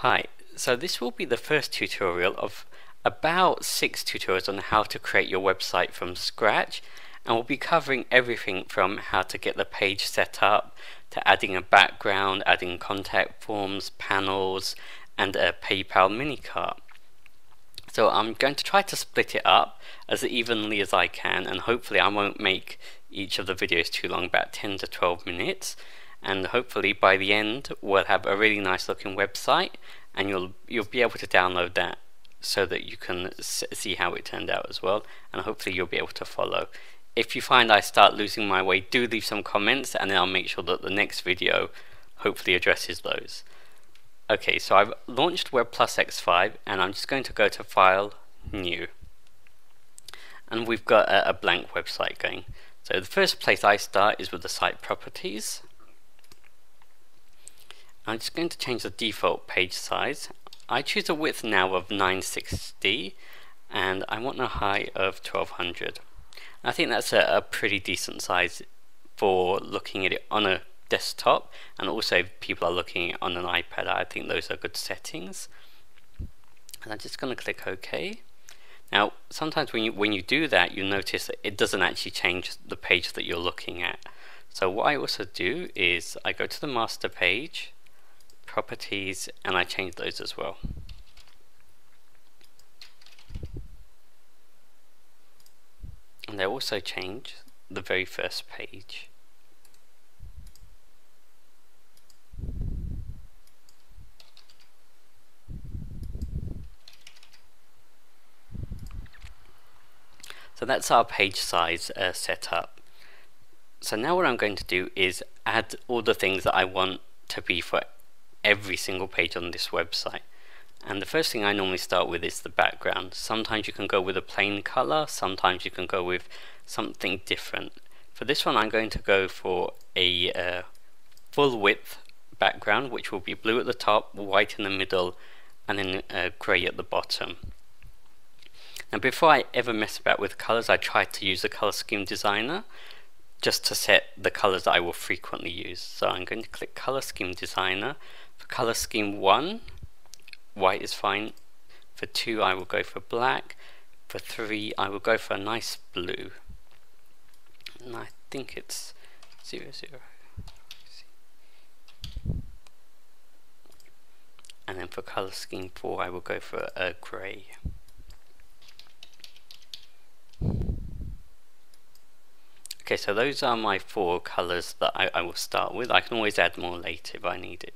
Hi, so this will be the first tutorial of about 6 tutorials on how to create your website from scratch, and we'll be covering everything from how to get the page set up to adding a background, adding contact forms, panels, and a PayPal mini cart. So I'm going to try to split it up as evenly as I can, and hopefully I won't make each of the videos too long, about 10 to 12 minutes. And hopefully by the end we'll have a really nice looking website, and you'll be able to download that so that you can see how it turned out as well, and hopefully you'll be able to follow. If you find I start losing my way, do leave some comments and then I'll make sure that the next video hopefully addresses those. Okay, so I've launched WebPlus X5 and I'm just going to go to File, New, and we've got a blank website going. So the first place I start is with the site properties. I'm just going to change the default page size. I choose a width now of 960 and I want a height of 1200. I think that's a pretty decent size for looking at it on a desktop, and also if people are looking at it on an iPad, I think those are good settings. And I'm just going to click OK. Now sometimes when you do that, you notice that it doesn't actually change the page that you're looking at. So what I also do is I go to the master page, properties, and I change those as well. And they also change the very first page. So that's our page size set up. So now what I'm going to do is add all the things that I want to be for every single page on this website. And the first thing I normally start with is the background. Sometimes you can go with a plain color, sometimes you can go with something different. For this one I'm going to go for a full width background, which will be blue at the top, white in the middle, and then grey at the bottom. Now before I ever mess about with colors, I try to use the color scheme designer just to set the colors that I will frequently use. So I'm going to click color scheme designer. For color scheme 1, white is fine. For 2 I will go for black. For 3 I will go for a nice blue, and I think it's 00. And then for color scheme 4 I will go for a grey. Okay, so those are my 4 colors that I will start with. I can always add more later if I need it.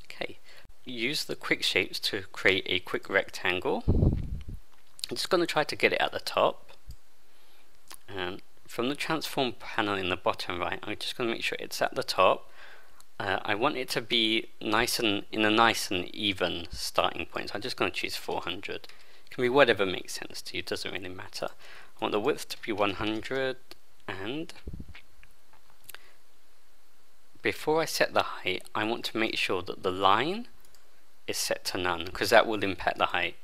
Okay, use the quick shapes to create a quick rectangle. I'm just going to try to get it at the top. And from the transform panel in the bottom right, I'm just going to make sure it's at the top. I want it to be nice and in a nice and even starting point. So I'm just going to choose 400. It can be whatever makes sense to you, it doesn't really matter. I want the width to be 100, and before I set the height, I want to make sure that the line is set to none, because that will impact the height.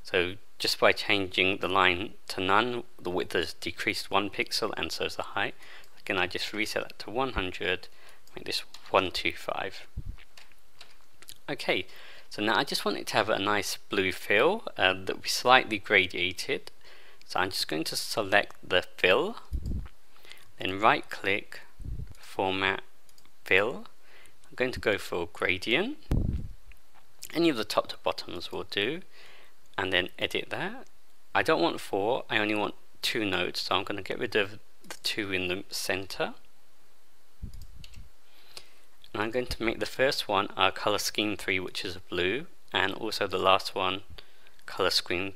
So just by changing the line to none, the width has decreased 1 pixel, and so is the height. Again, I just reset that to 100, make this 125. Okay, so now I just want it to have a nice blue fill that will be slightly gradiated. So I'm just going to select the fill, then right click, format, fill. I'm going to go for gradient. Any of the top to bottoms will do, and then edit that. I don't want 4, I only want 2 nodes, so I'm going to get rid of the 2 in the center. And I'm going to make the first one color scheme 3, which is blue, and also the last one color scheme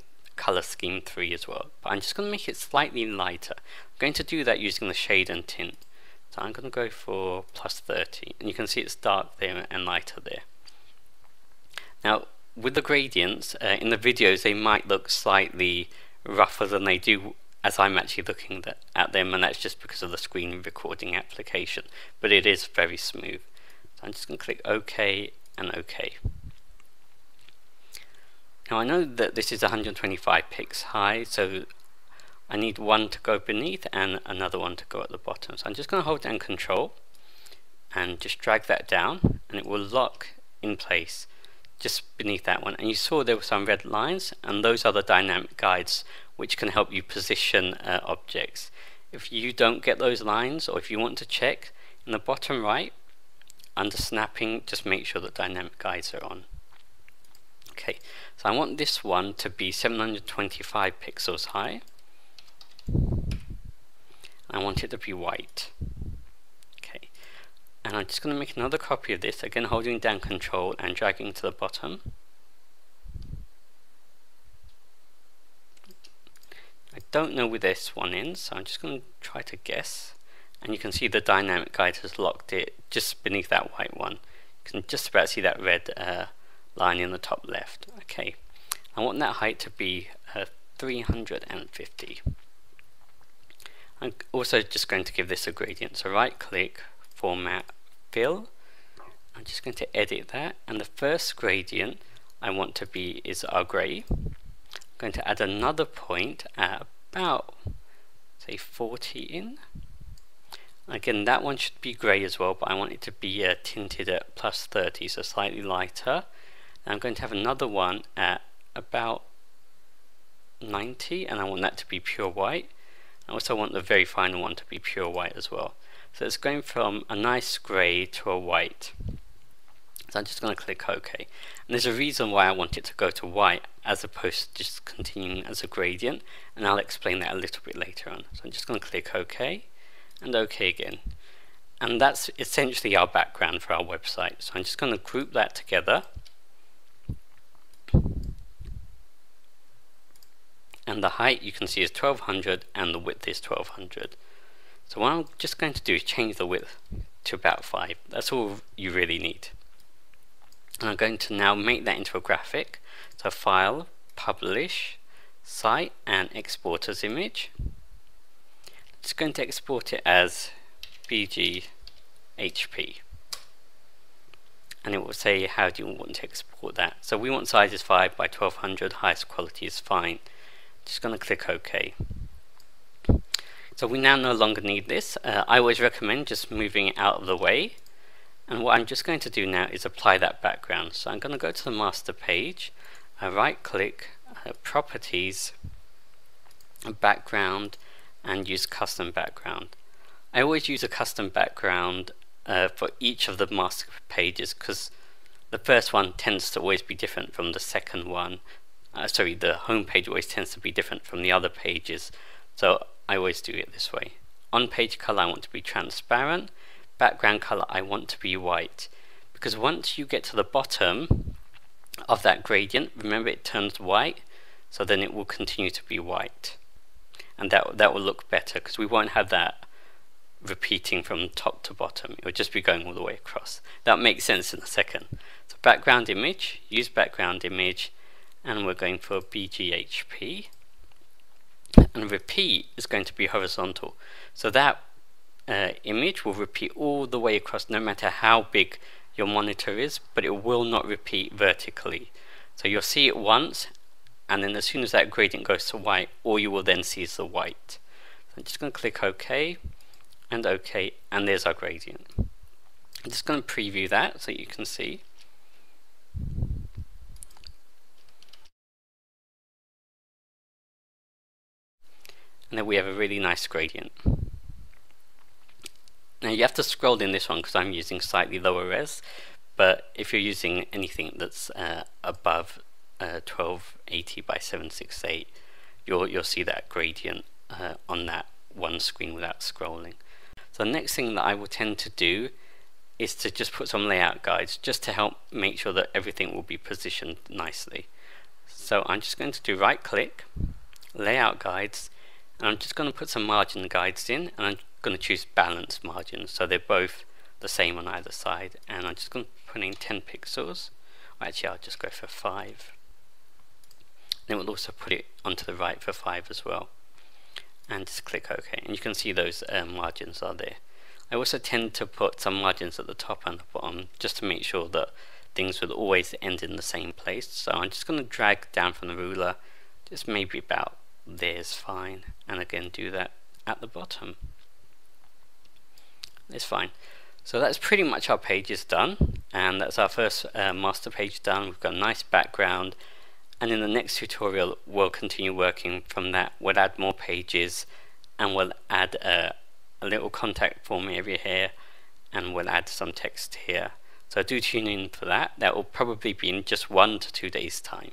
3 as well. But I'm just going to make it slightly lighter. I'm going to do that using the shade and tint. So I'm going to go for +30, and you can see it's dark there and lighter there. Now with the gradients, in the videos they might look slightly rougher than they do as I'm actually looking at them, and that's just because of the screen recording application, but it is very smooth. So I'm just going to click OK and OK. Now I know that this is 125 pixels high, so I need one to go beneath and another one to go at the bottom. So I'm just going to hold down Control and just drag that down, and it will lock in place just beneath that one, and you saw there were some red lines, and those are the dynamic guides which can help you position objects. If you don't get those lines, or if you want to check, in the bottom right under snapping, just make sure that dynamic guides are on. Okay, so I want this one to be 725 pixels high. I want it to be white. Okay, and I'm just going to make another copy of this, again holding down Control and dragging to the bottom. I don't know where this one is, so I'm just going to try to guess. And you can see the dynamic guide has locked it just beneath that white one. You can just about see that red line in the top left. Okay, I want that height to be 350. I'm also just going to give this a gradient, so right click, format, fill. I'm just going to edit that, and the first gradient I want to be is our grey. I'm going to add another point at about, say, 40 in. Again, that one should be grey as well, but I want it to be tinted at +30, so slightly lighter. And I'm going to have another one at about 90, and I want that to be pure white. I also want the very final one to be pure white as well. So it's going from a nice grey to a white. So I'm just going to click OK. And there's a reason why I want it to go to white as opposed to just continuing as a gradient, and I'll explain that a little bit later on. So I'm just going to click OK and OK again. And that's essentially our background for our website. So I'm just going to group that together. And the height you can see is 1200 and the width is 1200. So what I'm just going to do is change the width to about 5. That's all you really need. And I'm going to now make that into a graphic. So File, Publish, Site, and Export as Image. Just going to export it as BGHP. And it will say how do you want to export that. So we want size is 5 by 1200, highest quality is fine. Just going to click OK. So we now no longer need this. I always recommend just moving it out of the way. And what I'm just going to do now is apply that background. So I'm going to go to the master page, right click, properties, background, and use custom background. I always use a custom background for each of the master pages because the first one tends to always be different from the second one. The home page always tends to be different from the other pages, so I always do it this way. On page color I want to be transparent, background color I want to be white, because once you get to the bottom of that gradient, remember it turns white, so then it will continue to be white, and that will look better because we won't have that repeating from top to bottom. It will just be going all the way across. That makes sense in a second. So background image, use background image, and we're going for BGHP, and repeat is going to be horizontal, so that image will repeat all the way across no matter how big your monitor is, but it will not repeat vertically. So you'll see it once, and then as soon as that gradient goes to white, all you will then see is the white. So I'm just going to click OK and OK, and there's our gradient. I'm just going to preview that so you can see. And then we have a really nice gradient. Now you have to scroll in this one because I'm using slightly lower res, but if you're using anything that's above 1280 by 768, you'll see that gradient on that one screen without scrolling. So the next thing that I will tend to do is to just put some layout guides just to help make sure that everything will be positioned nicely. So I'm just going to do right click, layout guides, and I'm just going to put some margin guides in, and I'm going to choose balanced margins so they're both the same on either side, and I'm just going to put in 10 pixels. Actually, I'll just go for 5. Then we'll also put it onto the right for 5 as well, and just click OK, and you can see those margins are there. I also tend to put some margins at the top and the bottom just to make sure that things will always end in the same place. So I'm just going to drag down from the ruler, just maybe about there's fine, and again do that at the bottom. It's fine. So that's pretty much our pages done, and that's our first master page done. We've got a nice background, and in the next tutorial we'll continue working from that. We'll add more pages, and we'll add a little contact form area here, and we'll add some text here. So do tune in for that. That will probably be in just 1 to 2 days time.